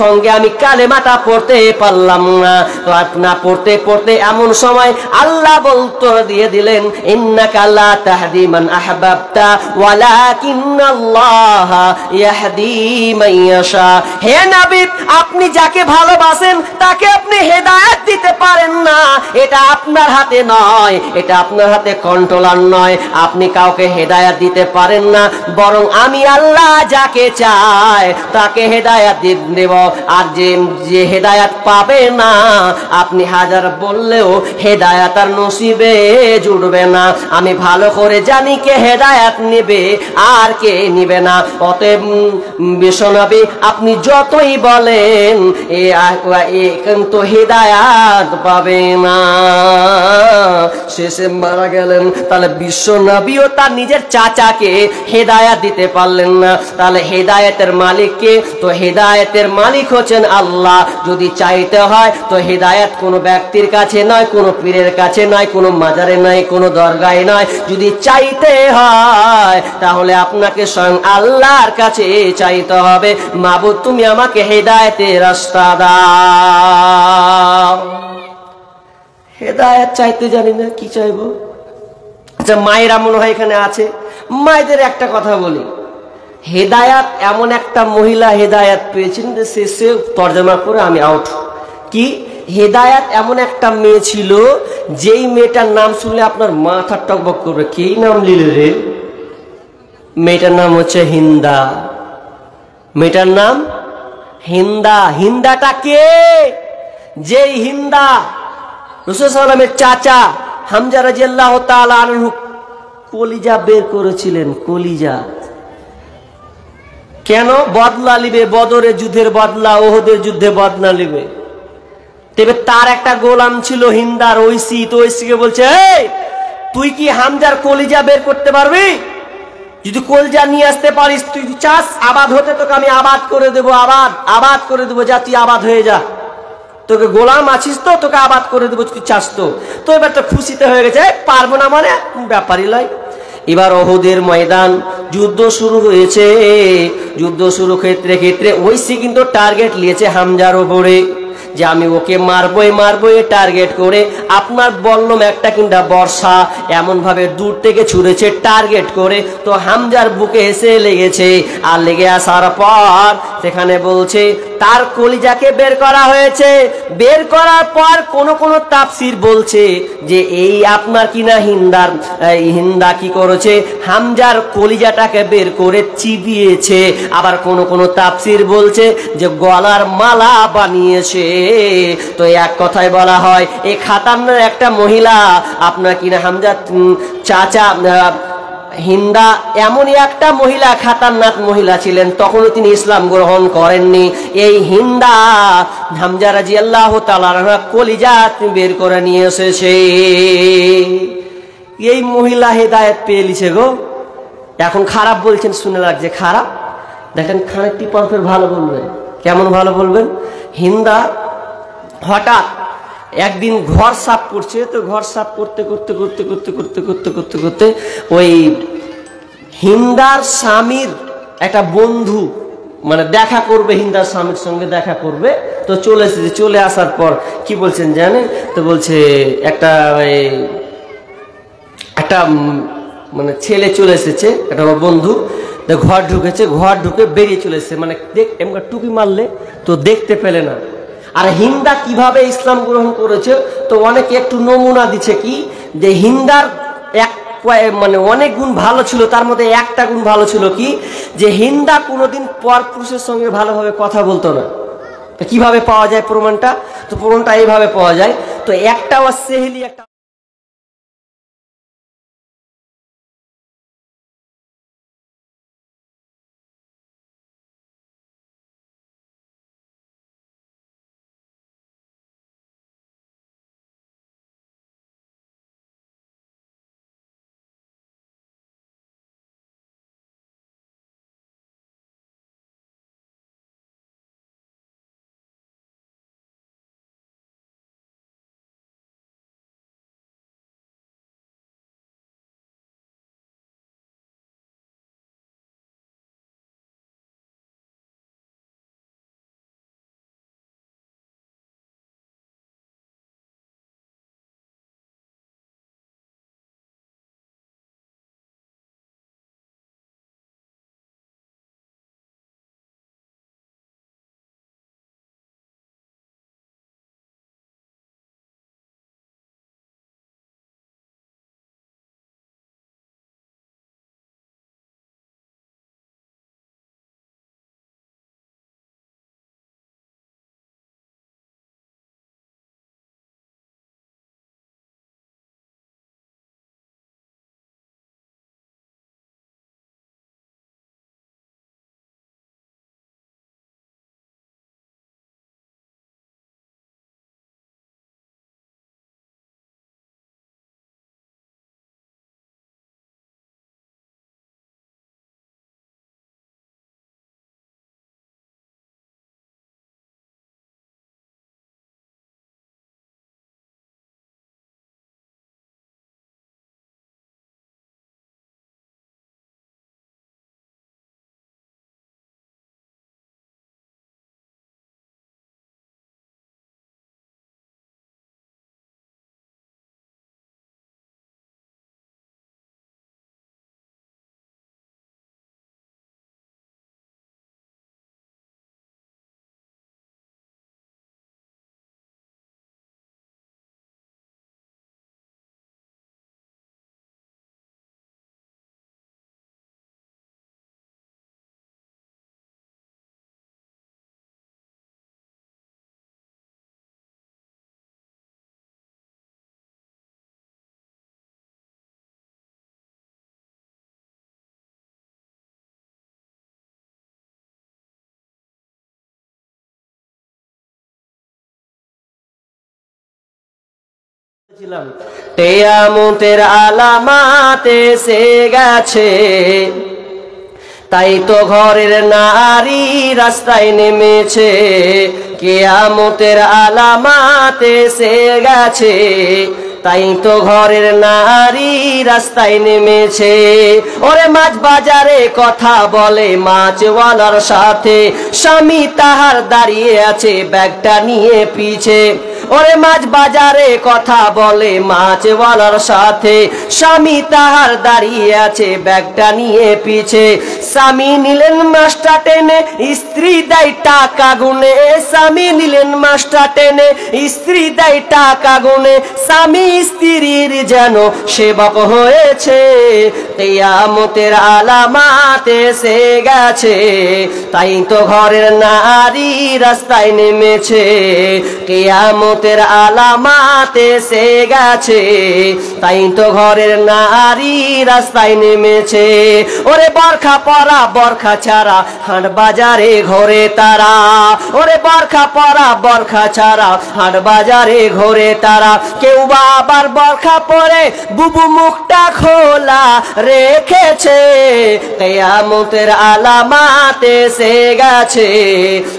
সঙ্গে আমি কালেমাটা পড়তে পারলাম না। তো না পড়তে পড়তে এমন সময় আল্লাহ বলতে দিয়ে দিলেন, ইন্নাকা লা তাহদি মান আহবাবতা ওয়ালাকিন্নাল্লাহ ইয়াহদি মান ইয়াশা। হে নবী, আপনি যাকে ভালোবাসেন তাকে আপনি হেদায়েত দিতে পারেন না, এটা আপনার হাতে নয়, এটা আপনার হাতে কন্ট্রোলার নয়, আপনি কাউকে হেদায়েত দিতে পারেন না, বরং আমি আল্লাহ যাকে চাই তাকে হেদায়েত দেব। আর যে হেদায়েত পাবে না, আপনি হাজার বললেও হেদায়েত আর নসিবে জুড়বে না। আমি ভালো করে জানি কে হেদায়েত নেবে আর কে নিবে না। অতএব বিশ্বনবী আপনি যতই বলেন কিন্তু হেদায়েত পাবে না। শেষে মারা গেলেন। তাহলে বিশ্বনবীও তার নিজের চাচাকে হেদায়েত দিতে পারলেন না, তাহলে হেদায়েতের মালিক কে? তো হেদায়েতের মালিক হচ্ছেন আল্লাহ। যদি চাইতে হয় তো হেদায়েত কোনো ব্যক্তির কাছে নয়, কোনো পীরের কাছে নয়, কোনো মাজারে নয়, কোনো দরগায় নয়। যদি চাইতে হয় তাহলে আপনাকে স্বয়ং আল্লাহর কাছে চাইতে হবে, মাবুদ তুমি আমাকে হেদায়েতের রাস্তা দাও। হেদায়েত চাইতে জানি না, কি চাইবো? আচ্ছা, মায়েরা মনে হয় এখানে আছে, মায়েদের একটা কথা বলি, হেদায়াত এমন একটা মহিলা হেদায়াত পেয়েছেন যে শেষে তর্জমা করে আমি আউট। কি হেদায়াত? এমন একটা মেয়ে ছিল যেই মেয়েটার নাম শুনলে আপনার মাথা টকবক করবে। কি নাম নিলে রে? মেয়েটার নাম হচ্ছে হিন্দা। মেয়েটার নাম হিন্দা। হিন্দাটা কে? যেই হিন্দা রাসূল সাল্লাল্লাহু আলাইহি ওয়াসাল্লামের চাচা হামজা রাদিয়াল্লাহু তাআলা আনহু কলিজা বের করেছিলেন। কলিজা কেন? বদলা নিবে, বদরের যুদ্ধের বদলা, ওহদের যুদ্ধে বদলা নিবে। তবে তার একটা গোলাম ছিল হিন্দার ঐশী। তো ঐশীকে বলছে, এই তুই কি হামজার কলিজা বের করতে পারবি? যদি কলিজা নিয়ে আসতে পারিস, তুই চাস আবাদ হতে, তোকে আমি আবাদ করে দেবো, আবাদ করে দেবো, যা তুই আবাদ হয়ে যা, তোকে গোলাম আছিস তো, তোকে আবাদ করে দেবো, তুই চাস তো। তো এবার তো খুশিতে হয়ে গেছে, পারবো না মানে ব্যাপারই লাই। এবার ওহুদের ময়দান, যুদ্ধ শুরু হয়েছে। যুদ্ধ শুরু ক্ষেত্রে ক্ষেত্রে ঐশী কিন্তু টার্গেট নিয়েছে হামজার ওপরে, যে আমি ওকে মারবই মারবই টার্গেট করে। আপনার বললাম একটা কিংবা বর্ষা এমন ভাবে দূর থেকে ছুঁড়েছে টার্গেট করে, তো হামজার বুকে এসে লেগেছে। আর লেগে আসার পর সেখানে বলছে তার কলিজাকে বের করা হয়েছে। বের করার পর কোন কোন তাফসীর বলছে যে এই আপনার কিনা হিন্দা কি করেছে, হামজার কলিজাটাকে বের করে চিবিয়েছে। আবার কোন কোন তাফসীর বলছে যে গলার মালা বানিয়েছে। তো এক কথায় বলা হয় এই খাতারনার একটা মহিলা আপনার কিনা হামজার চাচা হিন্দা এমনই একটা মহিলা, খাতারনাক মহিলা ছিলেন। তখনও তিনি ইসলাম গ্রহণ করেননি। এই হিন্দা হামজা রাদিয়াল্লাহু তাআলা কলিজা বের করে নিয়ে এসেছে। এই মহিলা হেদায়েত পেয়ে লিছে গো। এখন খারাপ বলছেন, শুনে লাগছে খারাপ। দেখেন খানিকটি পর ফের ভালো বলবেন। কেমন ভালো বলবেন? হিন্দা হঠাৎ একদিন ঘর সাফ করছে। তো ঘর সাফ করতে করতে করতে করতে করতে করতে করতে করতে ওই হিন্দার স্বামীর একটা বন্ধু মানে দেখা করবে, হিন্দার স্বামীর সঙ্গে দেখা করবে। তো চলে এসেছে। চলে আসার পর কি বলছেন জানেন? তো বলছে একটা মানে ছেলে চলে এসেছে, একটা বন্ধু ঘর ঢুকেছে। ঘর ঢুকে বেরিয়ে চলে এসেছে, মানে টুকি মারলে তো দেখতে পেলে না। আর হিন্দা কিভাবে ইসলাম গ্রহণ করেছে তো অনেকে একটু নমুনা দিচ্ছে, কি যে হিন্দার এক মানে অনেক গুণ ভালো ছিল, তার মধ্যে একটা গুণ ভালো ছিল কি, যে হিন্দা কোনোদিন পর পুরুষের সঙ্গে ভালোভাবে কথা বলতো না। তো কিভাবে পাওয়া যায় প্রমাণটা? তো প্রমাণটা এইভাবে পাওয়া যায়। তো একটা সেহেলি একটা কিয়ামতের আলামাত এসে গেছে, তাই তো ঘরের নারী রাস্তায় নেমেছে। কিয়ামতের আলামাত এসে গেছে, তাই তো ঘরের নারী রাস্তায় নেমেছে। ওরে মাছ বাজারে কথা বলে মাছওয়ালার সাথে, স্বামী তাহার দাঁড়িয়ে আছে ব্যাগটা নিয়ে পিছে। ওরে মাছ বাজারে কথা বলে মাছওয়ালার সাথে, স্বামী তাহার দাঁড়িয়ে আছে ব্যাগটা নিয়ে পিছে। স্বামী নিলেন মাছটা টেনে, স্ত্রী দেয় টাকা গুনে। স্বামী নিলেন মাছটা টেনে, স্ত্রী দেয় টাকা গুনে। স্বামী স্ত্রীর যেন সেবক হয়েছে। কিয়ামতের আলামাত এসে গেছে, তাই তো ঘরের নারী রাস্তায় নেমেছে। কিয়ামতের আলামাত এসে গেছে, তাই তো ঘরের নারী রাস্তায় নেমেছে। ওরে বরখা পরা বরখা ছাড়া হাট বাজারে ঘোরে তারা। ওরে বরখা পরা বরখা ছাড়া হাট বাজারে ঘোরে তারা। কেউ বা আবার বরখা পরে বুবু মুখটা খোলা রেখেছে। কিয়ামতের আলামাত এসে গেছে,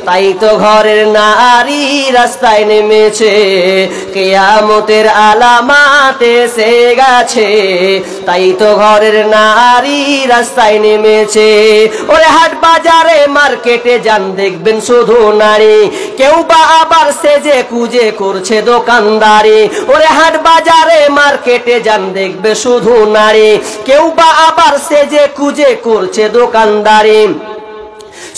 তাই তো ঘরের নারী রাস্তায় নেমেছে। কিয়ামতের আলামাত এসে গেছে, তাই তো ঘরের নারী রাস্তায় নেমেছে। ওরে হাট বাজারে মার্কেটে যান দেখবেন শুধু নারী, কেউ বা আবার সেজে কুজে করছে দোকানদারি। ওরে হাট বাজারে মার্কেটে যান দেখবে শুধু নারী, কেউ বা আবার সেজে কুজে করছে দোকানদারি।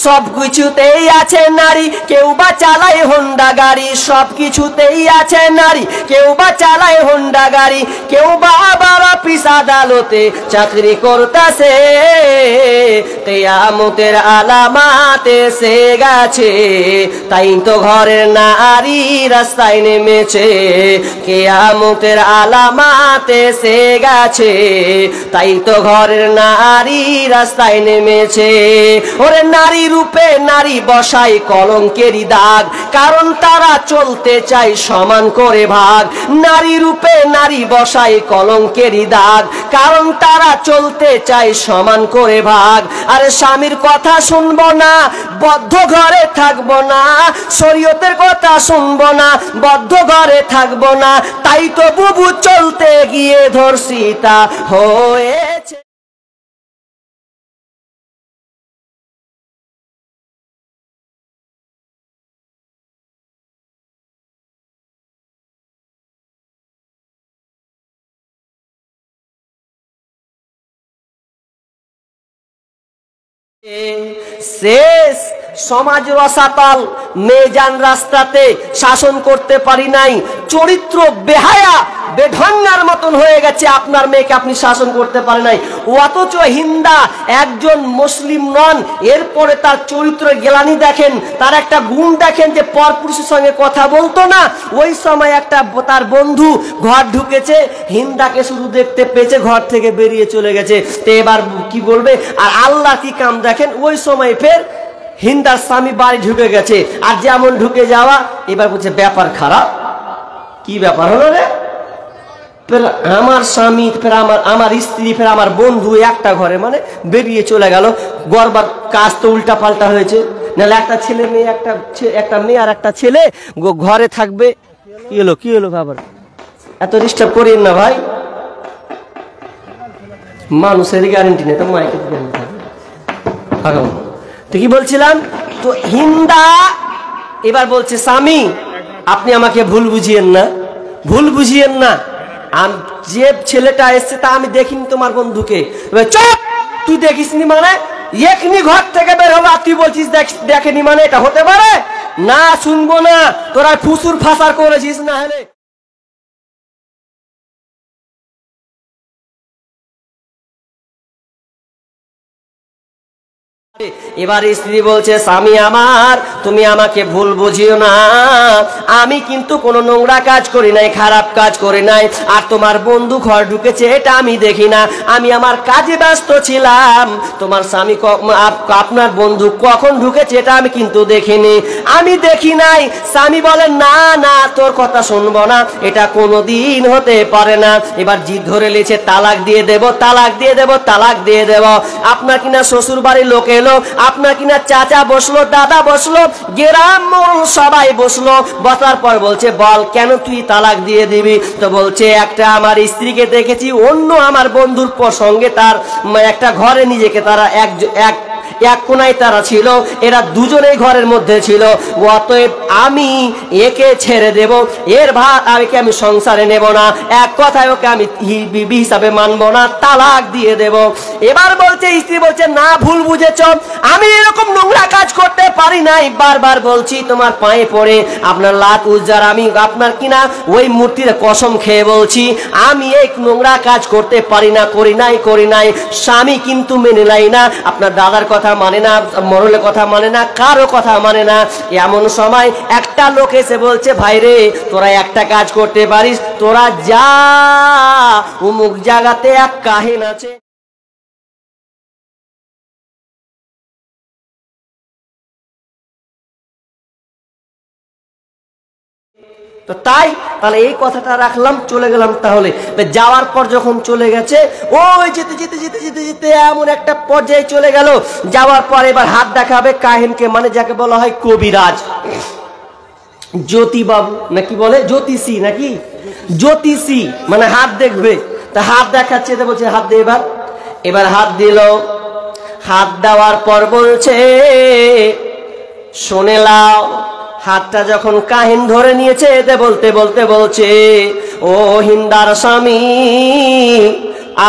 সবকিছুতেই আছে নারী, কেউ বা চালায় হোন্ডা গাড়ি। সবকিছুতেই আছে নারী, কেউ বা চালায় হোন্ডা গাড়ি, কেউ বা আবার অফিস আদালতে চাকরি করতেছে। কিয়ামতের আলামাত এসে গেছে, তাই তো ঘরের নারী রাস্তায় নেমেছে। কিয়ামতের আলামাত এসে গেছে, তাই তো ঘরের নারী রাস্তায় নেমেছে। ওরে নারী রূপে নারী বসাই কলঙ্কেরই দাগ, কারণ তারা চলতে চায় সমান করে ভাগ। নারী রূপে নারী বসাই কলঙ্কেরই দাগ, কারণ তারা চলতে চায় সমান করে ভাগ। আরে স্বামীর কথা শুনবো না, বদ্ধ ঘরে থাকবো না। শরীয়তের কথা শুনবো না, বদ্ধ ঘরে থাকবো না। তাই তো বুবু চলতে গিয়ে ধর্ষি তা হয়েছে। শেষ সমাজ রসাতল, মেজান রাস্তাতে শাসন করতে পারি নাই। চরিত্র বেহায়া বেঢঙ্গার মতন হয়ে গেছে, আপনার মেয়েকে আপনি শাসন করতে পারেন নাই। অথচ হিন্দা একজন মুসলিম নন, এরপরে তার চরিত্র গ্লানি দেখেন, তার একটা গুণ দেখেন যে পরপুরুষের সঙ্গে কথা বলতো না। ওই সময় একটা তার বন্ধু ঘর ঢুকেছে, হিন্দাকে শুধু দেখতে পেয়েছে, ঘর থেকে বেরিয়ে চলে গেছে। তো এবার কি বলবে? আর আল্লাহ কি কাম দেখেন, ওই সময় ফের হিন্দার স্বামী বাড়ি ঢুকে গেছে, আর যেমন ঢুকে যাওয়া এবার বলছে ব্যাপার খারাপ। কি ব্যাপার হলো রে? ফের আমার স্বামী, ফের আমার স্ত্রী, ফের আমার বন্ধু একটা ঘরে, মানে বেরিয়ে চলে গেল। গড়বার কাজ তো উল্টা পাল্টা হয়েছে। নাহলে একটা ছেলে মেয়ে, একটা মেয়ে আর একটা ছেলে ঘরে থাকবে। কি হলো বাবার? এত ডিস্টার্ব করিয়েন না ভাই, মানুষের গ্যারেন্টি নেই তো মাইকের গ্যারেন্টি থাকবে। তো কি বলছিলাম? তো হিন্দা এবার বলছে স্বামী আপনি আমাকে ভুল বুঝিয়েন না, ভুল বুঝিয়েন না। যে ছেলেটা এসছে তা আমি দেখিনি তোমার বন্ধুকে। চুপ, তুই দেখিসনি মানে? এখনি ঘর থেকে বের হলো, তুই বলছিস দেখেনি মানে? এটা হতে পারে না, শুনবো না। তোরা ফুসুর ফাসার করেছিস না হলে। এবার স্ত্রী বলছে স্বামী আমার, তুমি আমাকে ভুল বুঝিও না, আমি কিন্তু কোনো নোংরা কাজ করি নাই, খারাপ কাজ করি নাই। আর তোমার বন্ধু ঘর ঢুকেছে এটা আমি দেখি না, আমি আমার কাজে ব্যস্ত ছিলাম। তোমার স্বামী আপনার বন্ধু কখন ঢুকেছে এটা আমি কিন্তু দেখিনি, আমি দেখি নাই। স্বামী বলেন না না, তোর কথা শুনবো না, এটা কোনোদিন হতে পারে না। এবার জিদ ধরে লিয়েছে তালাক দিয়ে দেব, তালাক দিয়ে দেব, তালাক দিয়ে দেব। আপনার কিনা শ্বশুর বাড়ির লোক এলো, আপনার কিনা চাচা বসলো, দাদা বসলো, গ্রাম সবাই বসলো। বসার পর বলছে বল কেন তুই তালাক দিয়ে দিবি? তো বলছে একটা আমার স্ত্রীকে দেখেছি অন্য আমার বন্ধুর সঙ্গে তার একটা ঘরে নিজেকে তারা এক কোনায় তারা ছিল, এরা দুজনেই ঘরের মধ্যে ছিল। অতএব আমি একে ছেড়ে দেব, এর ভাত আমি সংসারে নেব না, এক কথায় ওকে আমি বিবি হিসাবে মানব না, তালাক দিয়ে দেব। এবার বলছে স্ত্রী বলছে না ভুল বুঝেছ, আমি এরকম নোংরা কাজ করতে পারি নাই। বারবার বলছি তোমার পায়ে পড়ে, আপনার লাত উজ্জার আমি আপনার কিনা ওই মূর্তির কসম খেয়ে বলছি আমি এই নোংরা কাজ করতে পারি না, করি নাই। স্বামী কিন্তু মেনে নেয় না, আপনার দাদার কথা মানে না, মরলের কথা মানে না, কারো কথা মানে না। এমন সময় একটা লোক এসে বলছে ভাই রে তোরা একটা কাজ করতে পারিস, তোরা যা অমুক জায়গাতে এক কাহিন আছে, তো তাহলে এই কথাটা রাখলাম, চলে গেলাম। তাহলে যাওয়ার পর যখন চলে গেছে, ওই যেতে যেতে যেতে যেতে যেতে এমন একটা পর্যায়ে চলে গেল, যাওয়ার পর এবার হাত দেখাবে কাহিনকে, মানে যাকে বলা হয় কবিরাজ, জ্যোতিবাবু নাকি বলে, জ্যোতিষী নাকি, জ্যোতিষী মানে হাত দেখবে। তা হাত দেখাচ্ছে, বলছে হাত দে। এবার হাত দিল, হাত দেওয়ার পর বলছে শোনে লাও। হাতটা যখন কাহিন ধরে নিয়েছে, এতে বলতে বলতে বলছে ও হিন্দার স্বামী,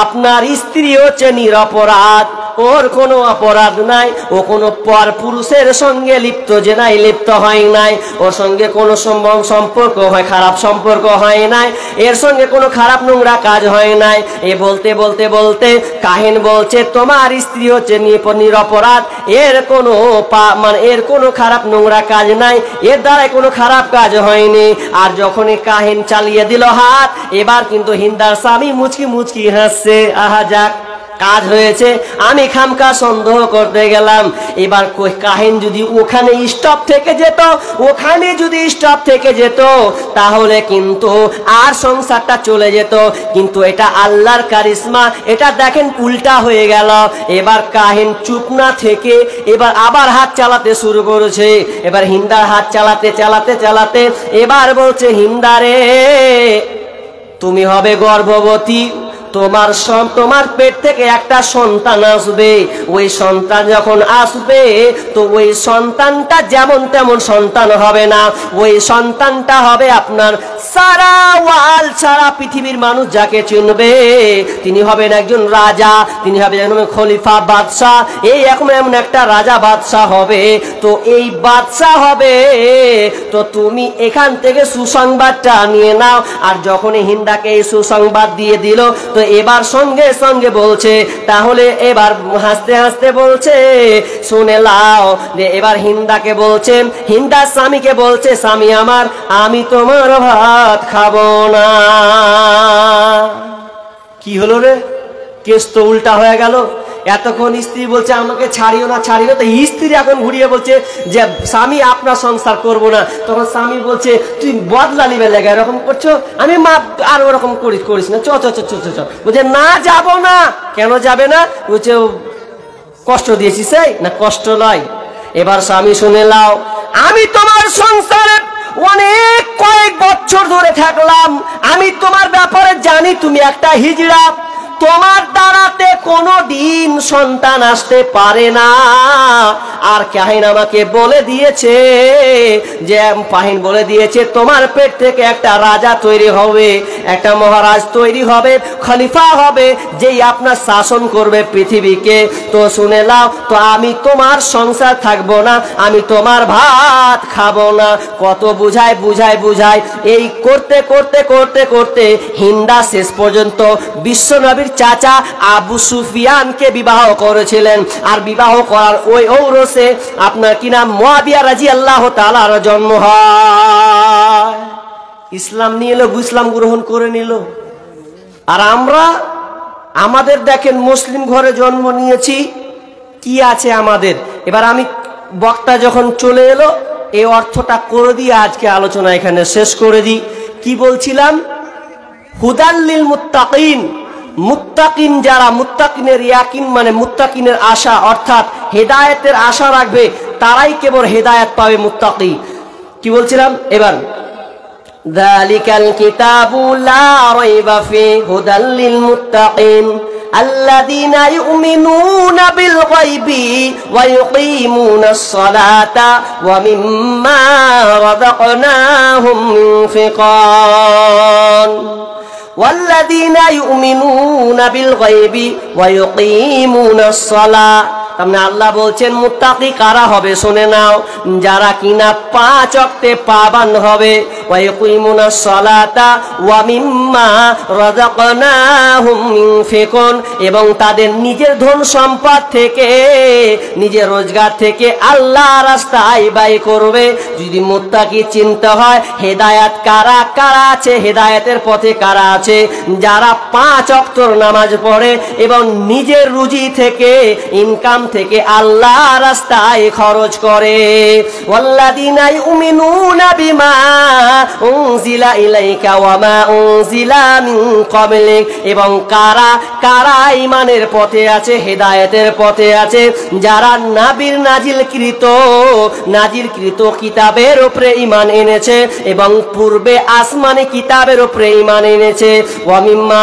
আপনার স্ত্রী হচ্ছে নিরপরাধ, ওর কোনো অপরাধ নাই, ও কোনো পর পুরুষের সঙ্গে লিপ্ত যে নাই, লিপ্ত হয় নাই, ওর সঙ্গে কোনো সম্পর্ক হয় খারাপ সম্পর্ক হয় নাই, এর সঙ্গে কোনো খারাপ নোংরা কাজ হয় নাই। এ বলতে বলতে বলতে কাহিন বলছে তোমার স্ত্রী হচ্ছে নিরপরাধ, এর কোনো মানে এর কোনো খারাপ নোংরা কাজ নাই, এর দ্বারাই কোনো খারাপ কাজ হয়নি। আর যখনই কাহিন চালিয়ে দিল হাত, এবার কিন্তু হিন্দার স্বামী মুচকি মুচকি হাসছে। আহা যাক, কাজ হয়েছে, আমি খামকা সন্দেহ করতে গেলাম। এবার কাহিন যদি ওখানে স্টপ থেকে যেত, ওখানে যদি স্টপ থেকে যেত তাহলে কিন্তু আর সংসারটা চলে যেত। কিন্তু এটা আল্লাহর কারিশমা, এটা দেখেন উল্টা হয়ে গেল। এবার কাহিন চুপ না থেকে এবার আবার হাত চালাতে শুরু করেছে। এবার হিন্দার হাত চালাতে চালাতে চালাতে এবার বলছে, হিন্দারে তুমি হবে গর্ভবতী, তোমার পেট থেকে একটা সন্তান আসবে। ওই সন্তান যখন আসবে তো ওই সন্তানটা যেমন তেমন সন্তান হবে না, ওই সন্তানটা হবে আপনার সারা ওয়ার্ল্ড, সারা পৃথিবীর মানুষ যাকে চিনবে তিনি হবেন একজন রাজা, তিনি হবেন একজন খলিফা বাদশাহ। এই এমন একটা রাজা বাদশাহ হবে। তো এই বাদশাহ হবে, তো তুমি এখান থেকে সুসংবাদটা নিয়ে নাও। আর যখনই হিন্দাকে এই সুসংবাদ দিয়ে দিল, তো এবার সঙ্গে সঙ্গে বলছে, তাহলে এবার হাসতে হাসতে বলছে, শুনে লাও যে এবার হিন্দাকে বলছে, হিন্দার স্বামীকে বলছে, স্বামী আমার, আমি তোমার ভাত খাবো না। কি হলো রে, কেস তো উল্টা হয়ে গেল। এতক্ষণ স্ত্রী বলছে আমাকে ছাড়িও না ছাড়িও, তো স্ত্রী এখন ঘুরিয়ে বলছে যে স্বামী আপনার সংসার করব না। তখন স্বামী বলছে তুই বদলা নিবে লেগে এরকম করছো, আমি মা আর ওরকম করিস না, চ চ চ চ চ। বলছে না যাব না। কেন যাবে না? বলছে কষ্ট দিয়েছি সেই না, কষ্ট নয়। এবার স্বামী শুনে লাও, আমি তোমার সংসারে অনেক কয়েক বছর ধরে থাকলাম, আমি তোমার ব্যাপারে জানি তুমি একটা হিজড়া, তোমার দ্বারাতে কোনো দিন সন্তান আসতে পারে না। আর কাহিন আমাকে বলে দিয়েছে যে কাহিন বলে দিয়েছে তোমার পেট থেকে একটা রাজা তৈরি হবে, একটা মহারাজ তৈরি হবে, খলিফা হবে, যেই আপনার শাসন করবে পৃথিবীকে। তো শুনে নাও, তো আমি তোমার সংসার থাকবো না, আমি তোমার ভাত খাবো না। কত বুঝায় বুঝায় বুঝায়, এই করতে করতে করতে করতে হিন্দা শেষ পর্যন্ত বিশ্বনবীর চাচা আবু সুফিয়ানকে বিবাহ করেছিলেন। আর বিবাহ করার ওই ঔরসে আপনার কি নাম মুয়াবিয়া রাদিয়াল্লাহু তাআলার জন্ম হয়। ইসলাম নিয়ে এলো, ইসলাম গ্রহণ করে নিল। আর আমরা আমাদের দেখেন মুসলিম ঘরে জন্ম নিয়েছি, কি আছে আমাদের। এবার আমি বক্তা যখন চলে এলো, এই অর্থটা করে দিয়ে আজকে আলোচনা এখানে শেষ করে দিই। কি বলছিলাম? হুদাল্লিল মুত্তাকিন, মুত্তাকিন যারা, মুত্তাকিনের ইয়াকিন মানে মুত্তাকিনের আশা, অর্থাৎ হেদায়েতের আশা রাখবে তারাই কেবল হেদায়েত পাবে, মুত্তাকি। কি বলছিলাম এবার? যালিকাল কিতাবু লা রাইবা ফিহি হুদাল লিল মুত্তাকিন আল্লাযীনা ইউমিনুনা বিল গায়বি ওয়া ইউকিমুনাস সালাতা ওয়া মিম্মা রাযাকনাহুম ইউনফিকুন। والذين يؤمنون بالغيب ويقيمون الصلاة। তারমানে আল্লাহ বলছেন মুত্তাকি কারা হবে শুনে নাও, যারা কিনা 5 ওয়াক্তে পাবন্দ হবে, ওয়া ইয়াকুমুনাস সালাতা ওয়া মিম্মা রাযাকনাহুম ইউনফিকুন, এবং তাদের নিজের ধন সম্পদ থেকে, নিজের রোজগার থেকে আল্লাহর রাস্তায় ব্যয় করবে। যদি মুত্তাকি চিন্তা হয় হেদায়েত কারা কারা আছে, হেদায়েতের পথে কারা আছে, যারা 5 ওয়াক্তের নামাজ পড়ে এবং নিজের রুজি থেকে, ইনকাম থেকে আল্লাহ রাস্তায় খরচ করে। ওয়াল্লাযীনা ইউমিনুনা বিমা উনজিলা ইলাইকা ওয়া মা উনজিলা মিন ক্বাবলিক, এবং কারা কারা ঈমানের পথে আছে, হেদায়েতের পথে আছে, যারা নবীর নাজিলকৃত কিতাবের উপরে ঈমান এনেছে এবং পূর্বে আসমানি কিতাবের উপরে ঈমান এনেছে। ওয়া মিম্মা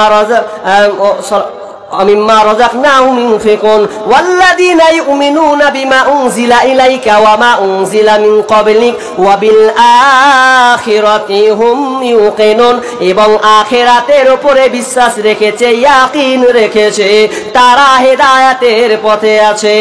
ومما رزقناهم ينفقون والذين يؤمنون بما أنزل إليك وما أنزل من قبلك وبالآخرة هم يوقنون এবং আখিরাতের উপরে বিশ্বাস রেখেছে, ইয়াকিন রেখেছে, তারা হেদায়েতের পথে আছে।